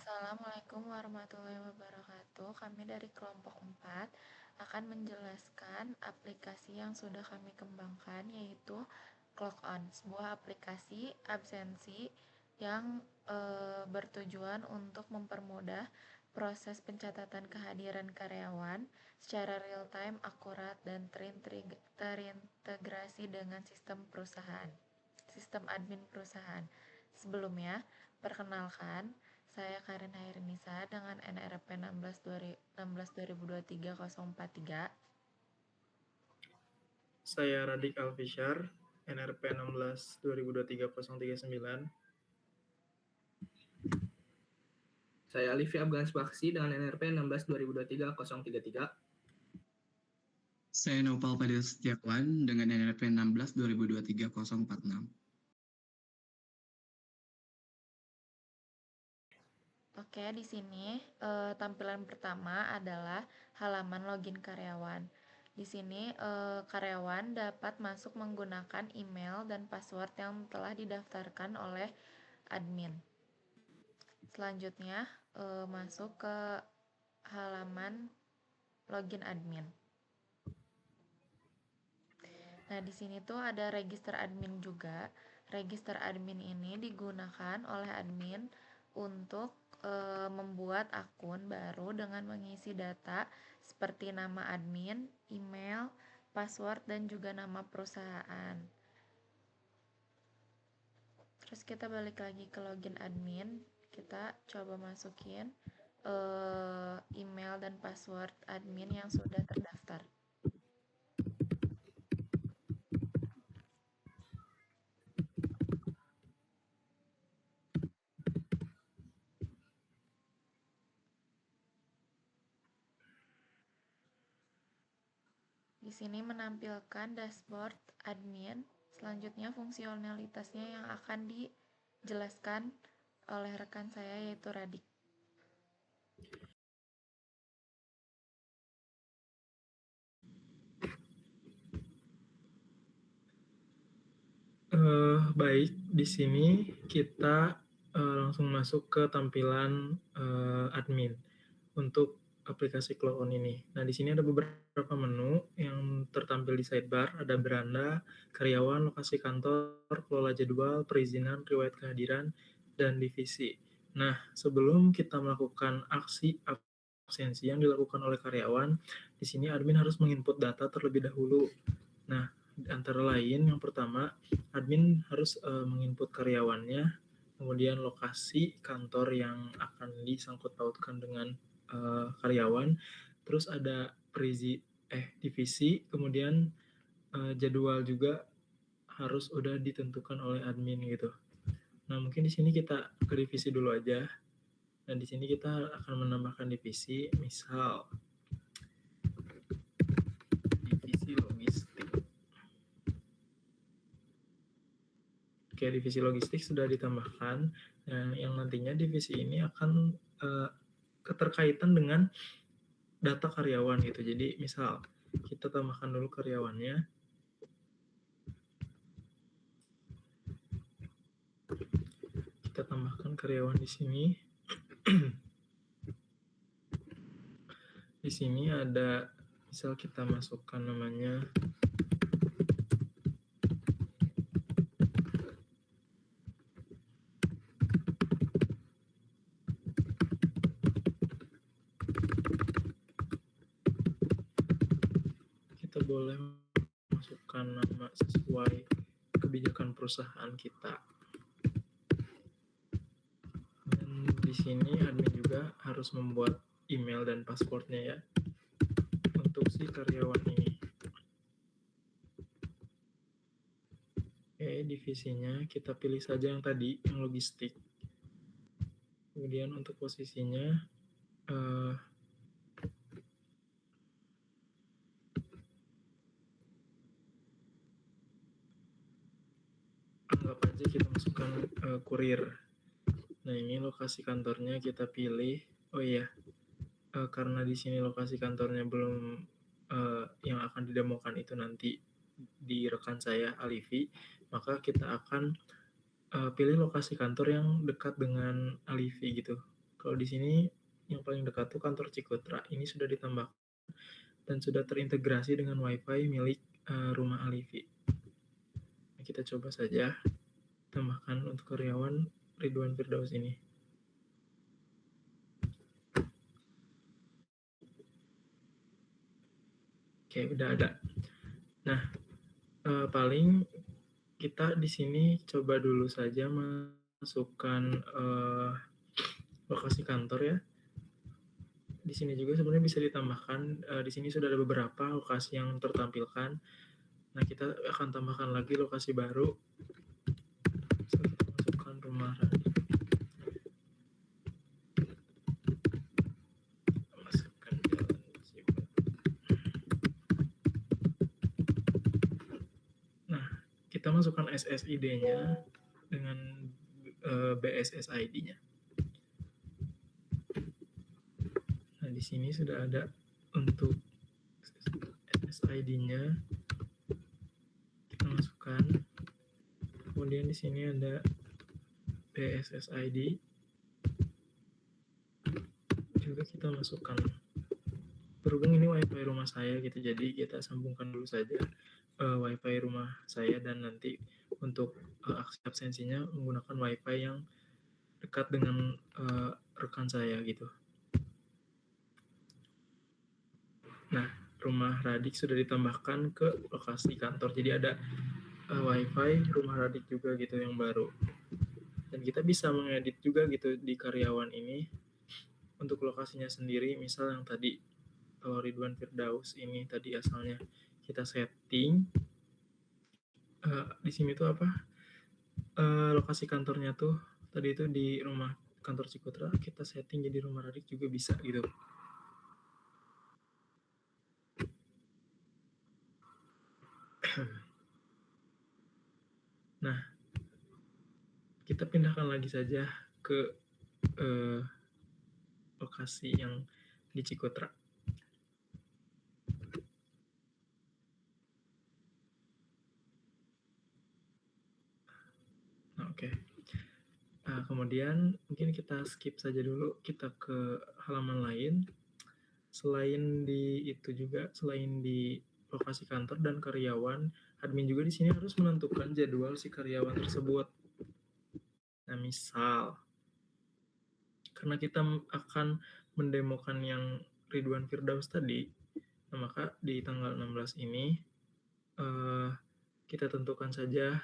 Assalamualaikum warahmatullahi wabarakatuh. Kami dari kelompok 4 akan menjelaskan aplikasi yang sudah kami kembangkan, yaitu Clock On, sebuah aplikasi absensi yang bertujuan untuk mempermudah proses pencatatan kehadiran karyawan secara real time, akurat, dan terintegrasi dengan sistem admin perusahaan. Sebelumnya, perkenalkan, saya Karin Hairnisa dengan NRP 16/2023-043. Saya Radik Alfisyar, NRP 16/2023-039. Saya Alifi Abganas Baksi dengan NRP 16/2023-033. Saya Nopal Fadil Setiawan dengan NRP 16/2023-046. Oke, di sini tampilan pertama adalah halaman login karyawan. Di sini karyawan dapat masuk menggunakan email dan password yang telah didaftarkan oleh admin. Selanjutnya masuk ke halaman login admin. Nah, di sini tuh ada register admin juga. Register admin ini digunakan oleh admin untuk membuat akun baru dengan mengisi data seperti nama admin, email, password, dan juga nama perusahaan. Terus kita balik lagi ke login admin, kita coba masukin email dan password admin yang sudah terdaftar. Di sini menampilkan dashboard admin. Selanjutnya fungsionalitasnya yang akan dijelaskan oleh rekan saya, yaitu Radik. Baik, di sini kita langsung masuk ke tampilan admin untuk aplikasi Clock On ini. Nah, di sini ada beberapa menu yang tertampil di sidebar, ada beranda, karyawan, lokasi kantor, kelola jadwal, perizinan, riwayat kehadiran, dan divisi. Nah, sebelum kita melakukan aksi absensi yang dilakukan oleh karyawan, di sini admin harus menginput data terlebih dahulu. Nah, antara lain yang pertama, admin harus menginput karyawannya, kemudian lokasi kantor yang akan disangkut pautkan dengan karyawan, terus ada divisi, kemudian jadwal juga harus udah ditentukan oleh admin gitu. Nah, mungkin di sini kita ke divisi dulu aja. Dan di sini kita akan menambahkan divisi, misal divisi logistik. Oke, divisi logistik sudah ditambahkan. Nah, yang nantinya divisi ini akan keterkaitan dengan data karyawan gitu. Jadi misal kita tambahkan dulu karyawannya. Kita tambahkan karyawan di sini. Di sini ada, misal kita masukkan namanya boleh masukkan nama sesuai kebijakan perusahaan kita. Dan di sini admin juga harus membuat email dan passwordnya ya untuk si karyawan ini. Oke, divisinya kita pilih saja yang tadi, yang logistik. Kemudian untuk posisinya anggap aja kita masukkan kurir. Nah, ini lokasi kantornya kita pilih. Oh iya, karena di sini lokasi kantornya belum yang akan didemokan itu nanti di rekan saya Alifi, maka kita akan pilih lokasi kantor yang dekat dengan Alifi gitu. Kalau di sini yang paling dekat tuh kantor Cikutra. Ini sudah ditambah dan sudah terintegrasi dengan WiFi milik rumah Alifi. Nah, kita coba saja tambahkan untuk karyawan Ridwan Firdaus ini. Oke, udah ada. Nah, paling kita di sini coba dulu saja masukkan lokasi kantor ya. Di sini juga sebenarnya bisa ditambahkan. Di sini sudah ada beberapa lokasi yang tertampilkan. Nah, kita akan tambahkan lagi lokasi baru. Bisa kita masukkan rumah Radit. Masukkan jalan Cibat. Nah, kita masukkan SSID-nya dengan BSSID-nya. Nah, di sini sudah ada untuk SSID-nya. Kita masukkan. Kemudian di sini ada BSSID. Juga kita masukkan. Berhubung ini WiFi rumah saya gitu, jadi kita sambungkan dulu saja WiFi rumah saya dan nanti untuk absensinya menggunakan WiFi yang dekat dengan rekan saya gitu. Nah, rumah Radik sudah ditambahkan ke lokasi kantor. Jadi ada WiFi rumah Radik juga gitu yang baru. Dan kita bisa mengedit juga gitu di karyawan ini untuk lokasinya sendiri. Misal yang tadi Ridwan Firdaus ini tadi asalnya kita setting. Di sini tuh apa? Lokasi kantornya tuh tadi itu di rumah kantor Cikutra, kita setting jadi rumah Radik juga bisa gitu. Nah, kita pindahkan lagi saja ke lokasi yang di Cikutra. Nah, oke. Nah, kemudian mungkin kita skip saja dulu, kita ke halaman lain. Selain di itu juga, selain di lokasi kantor dan karyawan, admin juga di sini harus menentukan jadwal si karyawan tersebut. Nah, misal karena kita akan mendemokan yang Ridwan Firdaus tadi, nah maka di tanggal 16 ini kita tentukan saja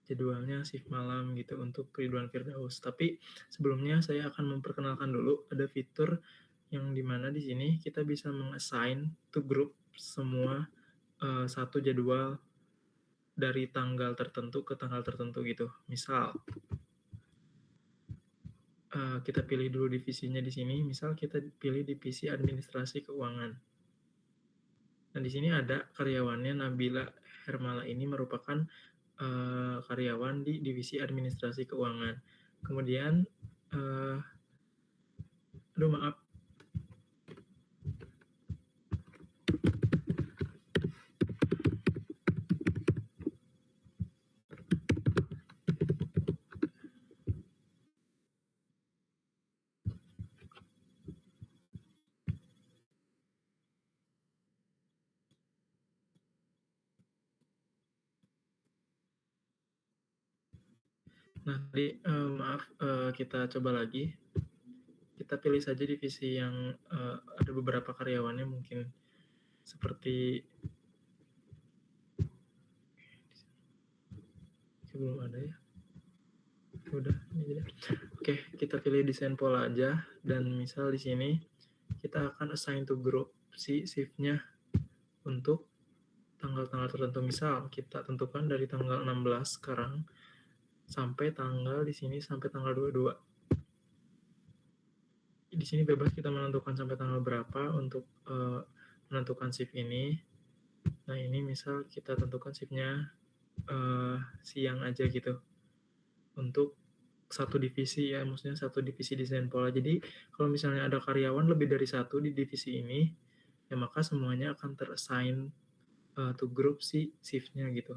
jadwalnya shift malam gitu untuk Ridwan Firdaus. Tapi sebelumnya saya akan memperkenalkan dulu ada fitur yang dimana di sini kita bisa mengassign to group semua satu jadwal dari tanggal tertentu ke tanggal tertentu gitu. Misal kita pilih dulu divisinya di sini. Misal kita pilih divisi administrasi keuangan. Nah di sini ada karyawannya Nabila Hermala ini merupakan karyawan di divisi administrasi keuangan. Kemudian, aduh maaf. Nah, tadi maaf, kita coba lagi. Kita pilih saja divisi yang ada beberapa karyawannya mungkin seperti belum ada ya. Udah, ini aja. Oke, kita pilih desain pola aja dan misal di sini kita akan assign to group si shift-nya untuk tanggal-tanggal tertentu. Misal kita tentukan dari tanggal 16 sekarang sampai tanggal di sini sampai tanggal 22. Di sini bebas kita menentukan sampai tanggal berapa untuk menentukan shift ini. Nah, ini misal kita tentukan shift-nya siang aja gitu. Untuk satu divisi ya, maksudnya satu divisi desain pola. Jadi, kalau misalnya ada karyawan lebih dari satu di divisi ini, ya maka semuanya akan terassign to group si shift-nya gitu.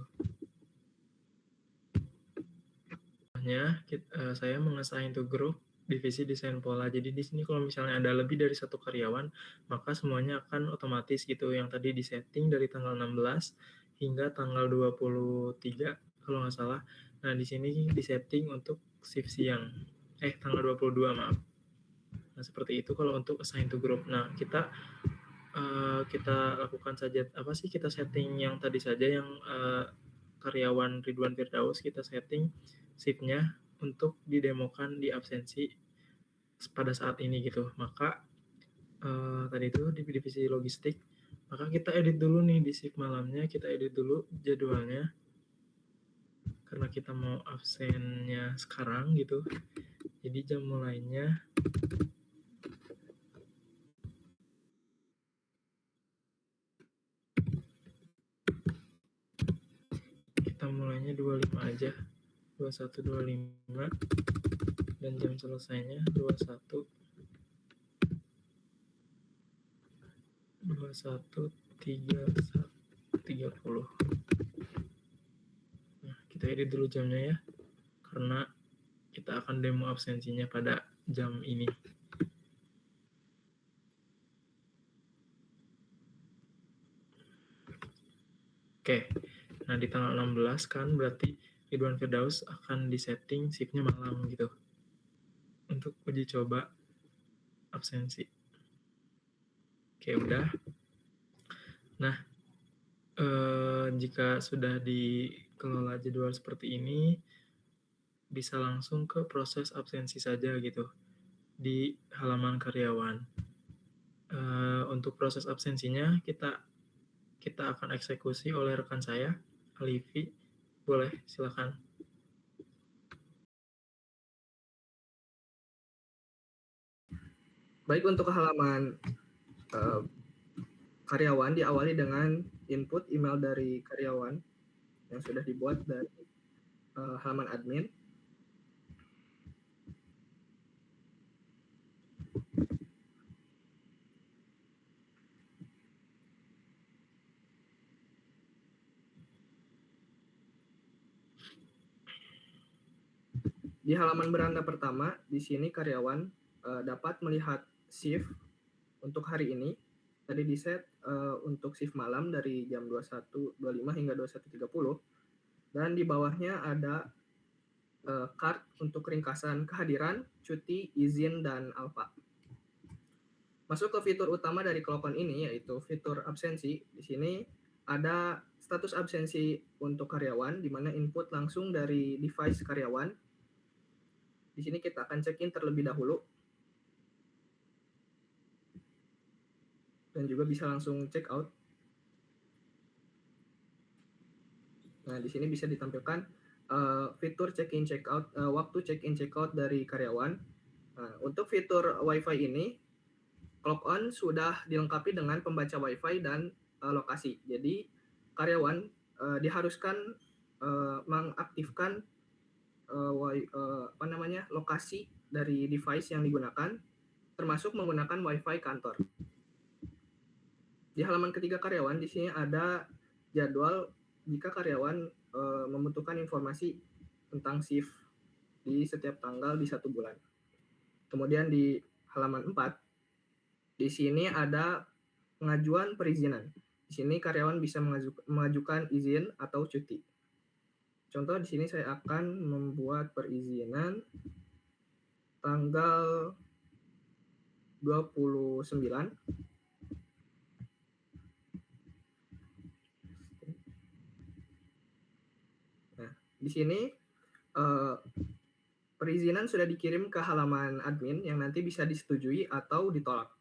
Saya mengassign to group divisi desain pola. Jadi di sini kalau misalnya ada lebih dari satu karyawan, maka semuanya akan otomatis gitu. Yang tadi disetting dari tanggal 16 hingga tanggal 23 kalau nggak salah. Nah, di sini disetting untuk shift siang. Tanggal 22, maaf. Nah, seperti itu kalau untuk assign to group. Nah, kita lakukan saja kita setting yang tadi saja yang karyawan Ridwan Firdaus, kita setting shift-nya untuk didemokan di absensi pada saat ini gitu. Maka tadi itu di divisi logistik, maka kita edit dulu nih di shift malamnya, kita edit dulu jadwalnya karena kita mau absennya sekarang gitu. Jadi jam mulainya kita mulainya 25 aja, 21.25, dan jam selesainya 21.30. Nah, kita edit dulu jamnya ya, karena kita akan demo absensinya pada jam ini. Oke, nah di tanggal 16 kan berarti Ridwan Firdaus akan disetting shift-nya malam gitu untuk uji coba absensi. Oke, udah. Nah, jika sudah dikelola jadwal seperti ini, bisa langsung ke proses absensi saja gitu di halaman karyawan. Untuk proses absensinya kita akan eksekusi oleh rekan saya, Alifi. Boleh, silakan. Baik, untuk halaman karyawan diawali dengan input email dari karyawan yang sudah dibuat dari halaman admin. Di halaman beranda pertama, di sini karyawan dapat melihat shift untuk hari ini. Tadi di set untuk shift malam dari jam 21.25 hingga 21.30. Dan di bawahnya ada card untuk ringkasan kehadiran, cuti, izin, dan alfa. Masuk ke fitur utama dari Clock On ini, yaitu fitur absensi. Di sini ada status absensi untuk karyawan, di mana input langsung dari device karyawan. Di sini kita akan check-in terlebih dahulu. Dan juga bisa langsung check out. Nah, di sini bisa ditampilkan fitur check-in check-out, waktu check-in check-out dari karyawan. Nah, untuk fitur Wi-Fi ini, Clock On sudah dilengkapi dengan pembaca Wi-Fi dan lokasi. Jadi, karyawan diharuskan mengaktifkan lokasi dari device yang digunakan, termasuk menggunakan Wi-Fi kantor. Di halaman ketiga karyawan, di sini ada jadwal jika karyawan membutuhkan informasi tentang shift di setiap tanggal di 1 bulan. Kemudian di halaman 4, di sini ada pengajuan perizinan. Di sini karyawan bisa mengajukan izin atau cuti. Contoh di sini saya akan membuat perizinan tanggal 29. Nah, di sini perizinan sudah dikirim ke halaman admin yang nanti bisa disetujui atau ditolak.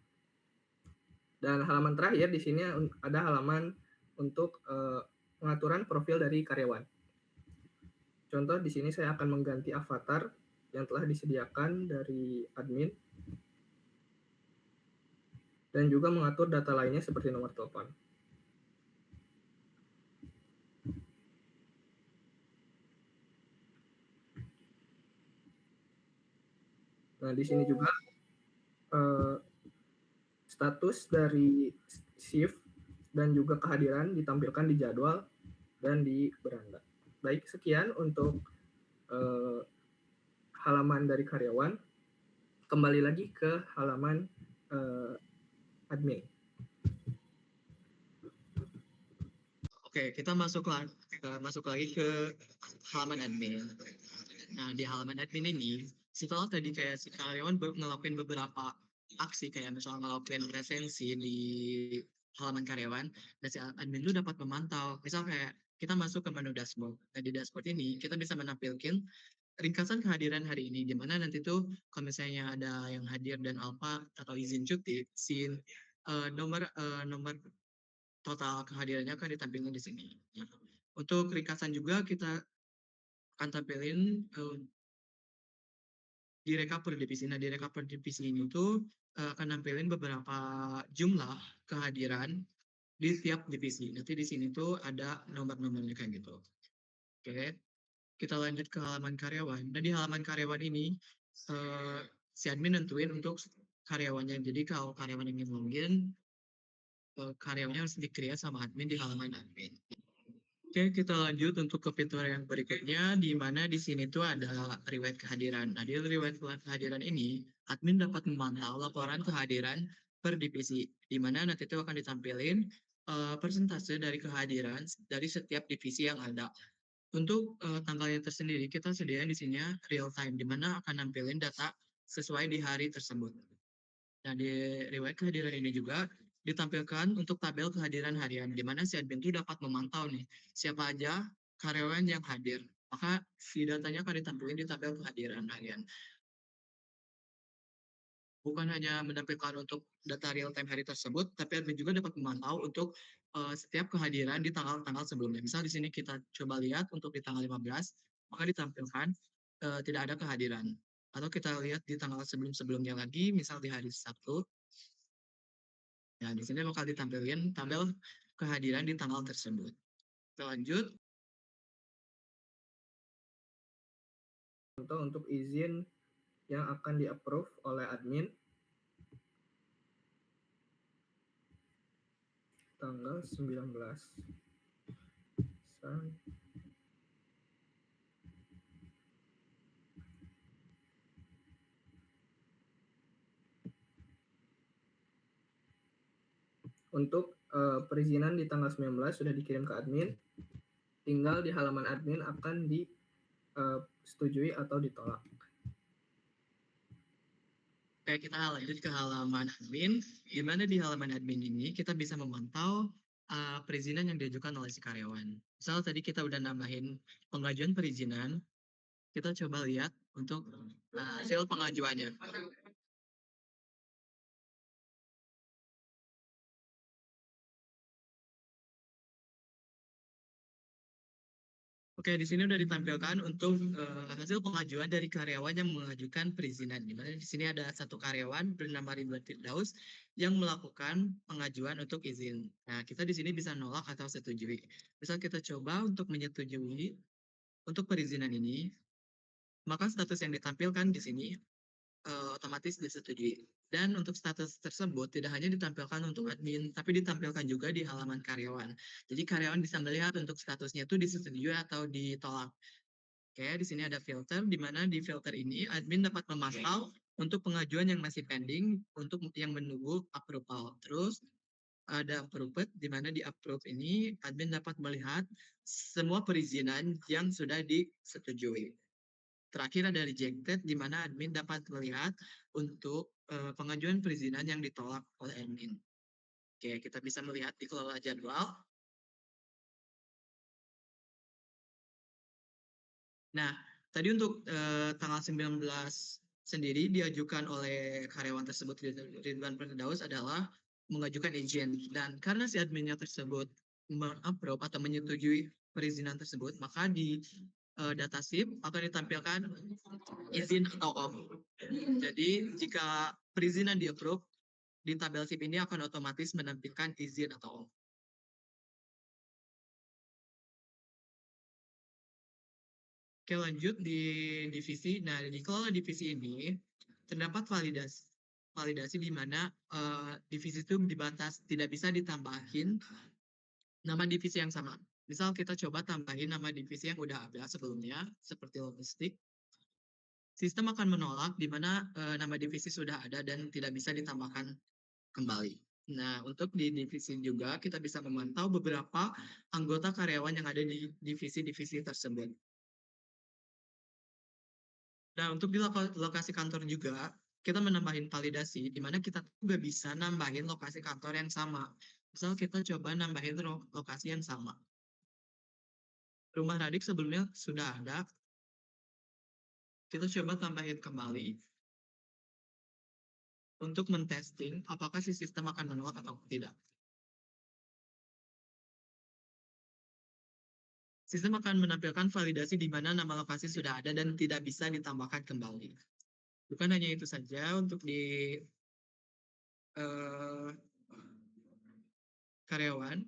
Dan halaman terakhir di sini ada halaman untuk pengaturan profil dari karyawan. Contoh di sini saya akan mengganti avatar yang telah disediakan dari admin dan juga mengatur data lainnya seperti nomor telepon. Nah, di sini juga status dari shift dan juga kehadiran ditampilkan di jadwal dan di beranda. Baik, sekian untuk halaman dari karyawan. kembali lagi ke halaman admin. Oke, kita masuk lagi ke halaman admin. Nah, di halaman admin ini, setelah tadi kayak si karyawan ngelakuin beberapa aksi, kayak misalnya ngelakuin resensi di halaman karyawan, dan si admin itu dapat memantau. Misal kayak kita masuk ke menu dashboard. Nah, di dashboard ini kita bisa menampilkan ringkasan kehadiran hari ini, di mana nanti tuh kalau misalnya ada yang hadir dan alpha atau izin cuti, nomor total kehadirannya akan ditampilkan di sini. Nah, untuk ringkasan juga kita akan tampilin di rekap per divisi. Nah, di rekap per divisi ini tuh akan nampilin beberapa jumlah kehadiran di tiap divisi. Nanti di sini tuh ada nomor-nomornya kayak gitu. Oke, kita lanjut ke halaman karyawan. Nah, di halaman karyawan ini si admin nentuin untuk karyawannya. Jadi kalau karyawan yang ingin login, karyawannya harus di-create sama admin di halaman admin. Oke, kita lanjut untuk ke fitur yang berikutnya, di mana di sini tuh ada riwayat kehadiran. Nah, di riwayat kehadiran ini, admin dapat memantau laporan kehadiran per divisi, di mana nanti itu akan ditampilin persentase dari kehadiran dari setiap divisi yang ada. Untuk tanggalnya tersendiri, kita sediain di sini real time, di mana akan nampilin data sesuai di hari tersebut. Nah, di riwayat kehadiran ini juga ditampilkan untuk tabel kehadiran harian, di mana si admin itu dapat memantau nih, siapa aja karyawan yang hadir. Maka si datanya akan ditampilkan di tabel kehadiran harian. Bukan hanya menampilkan untuk data real time hari tersebut, tapi admin juga dapat memantau untuk setiap kehadiran di tanggal-tanggal sebelumnya. Misal di sini kita coba lihat untuk di tanggal 15, maka ditampilkan tidak ada kehadiran. Atau kita lihat di tanggal sebelum-sebelumnya lagi, misal di hari Sabtu, nah, di sini bakal ditampilkan tabel kehadiran di tanggal tersebut. Kita lanjut. Contoh untuk izin yang akan di-approve oleh admin tanggal 19. Untuk perizinan di tanggal 19 sudah dikirim ke admin, tinggal di halaman admin akan disetujui atau ditolak. Oke, kita lanjut ke halaman admin, di mana di halaman admin ini kita bisa memantau perizinan yang diajukan oleh si karyawan. Misal tadi kita udah nambahin pengajuan perizinan, kita coba lihat untuk hasil pengajuannya. Oke, di sini udah ditampilkan untuk hasil pengajuan dari karyawan yang mengajukan perizinan. Di mana di sini ada satu karyawan bernama Ridwan Firdaus yang melakukan pengajuan untuk izin. Nah, kita di sini bisa nolak atau setujui. Misal kita coba untuk menyetujui untuk perizinan ini, maka status yang ditampilkan di sini otomatis disetujui. Dan untuk status tersebut tidak hanya ditampilkan untuk admin, tapi ditampilkan juga di halaman karyawan. Jadi karyawan bisa melihat untuk statusnya itu disetujui atau ditolak. Oke, di sini ada filter, di mana di filter ini admin dapat memantau untuk pengajuan yang masih pending, untuk yang menunggu approval. Terus ada approved, di mana di approve ini admin dapat melihat semua perizinan yang sudah disetujui. Terakhir ada rejected, di mana admin dapat melihat untuk pengajuan perizinan yang ditolak oleh admin. Oke, kita bisa melihat di kelola jadwal. Nah, tadi untuk tanggal 19 sendiri diajukan oleh karyawan tersebut, Ridwan Firdaus, adalah mengajukan izin. Dan karena si adminnya tersebut mengapprove atau menyetujui perizinan tersebut, maka di data SIP akan ditampilkan izin atau off. Jadi jika perizinan di-approve, di tabel SIP ini akan otomatis menampilkan izin atau off. Oke, lanjut di divisi. Nah, di kelola divisi ini terdapat validasi di mana divisi itu dibatas, tidak bisa ditambahin nama divisi yang sama. Misal kita coba tambahin nama divisi yang udah ada sebelumnya, seperti logistik. sistem akan menolak di mana nama divisi sudah ada dan tidak bisa ditambahkan kembali. Nah, untuk di divisi juga kita bisa memantau beberapa anggota karyawan yang ada di divisi-divisi tersebut. Nah, untuk di lokasi kantor juga, kita menambahin validasi, di mana kita juga bisa nambahin lokasi kantor yang sama. Misal kita coba nambahin lokasi yang sama. Rumah Radik sebelumnya sudah ada, kita coba tambahin kembali untuk mentesting apakah si sistem akan menolak atau tidak. Sistem akan menampilkan validasi di mana nama lokasi sudah ada dan tidak bisa ditambahkan kembali. Bukan hanya itu saja, untuk di eh, karyawan,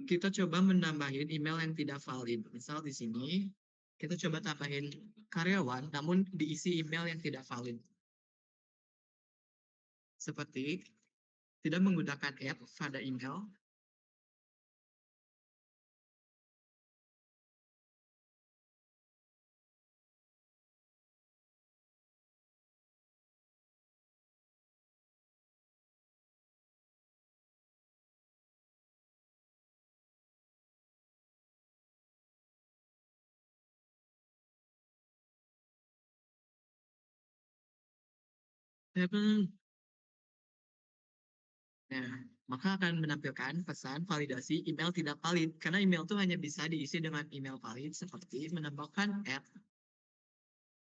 kita coba menambahin email yang tidak valid. Misal di sini, kita coba tambahin karyawan, namun diisi email yang tidak valid. Seperti tidak menggunakan add pada email, nah, maka akan menampilkan pesan validasi email tidak valid, karena email itu hanya bisa diisi dengan email valid, seperti menambahkan add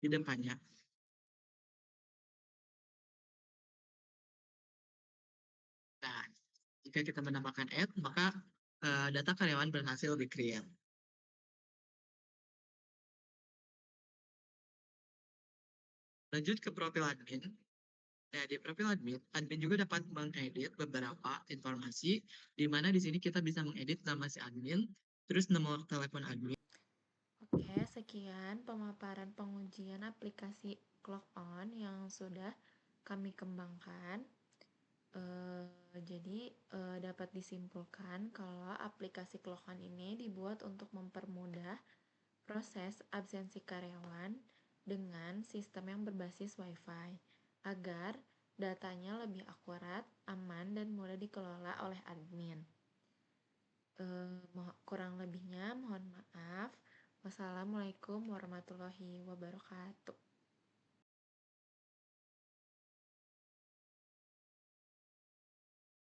di depannya. Nah, jika kita menambahkan add, maka data karyawan berhasil di-create. Lanjut ke profil admin. Nah, di profil admin, admin juga dapat mengedit beberapa informasi, di mana di sini kita bisa mengedit nama si admin, terus nomor telepon admin. Oke, sekian pemaparan pengujian aplikasi Clock On yang sudah kami kembangkan. Jadi dapat disimpulkan kalau aplikasi Clock On ini dibuat untuk mempermudah proses absensi karyawan dengan sistem yang berbasis WiFi agar datanya lebih akurat, aman, dan mudah dikelola oleh admin. Kurang lebihnya mohon maaf. Wassalamualaikum warahmatullahi wabarakatuh.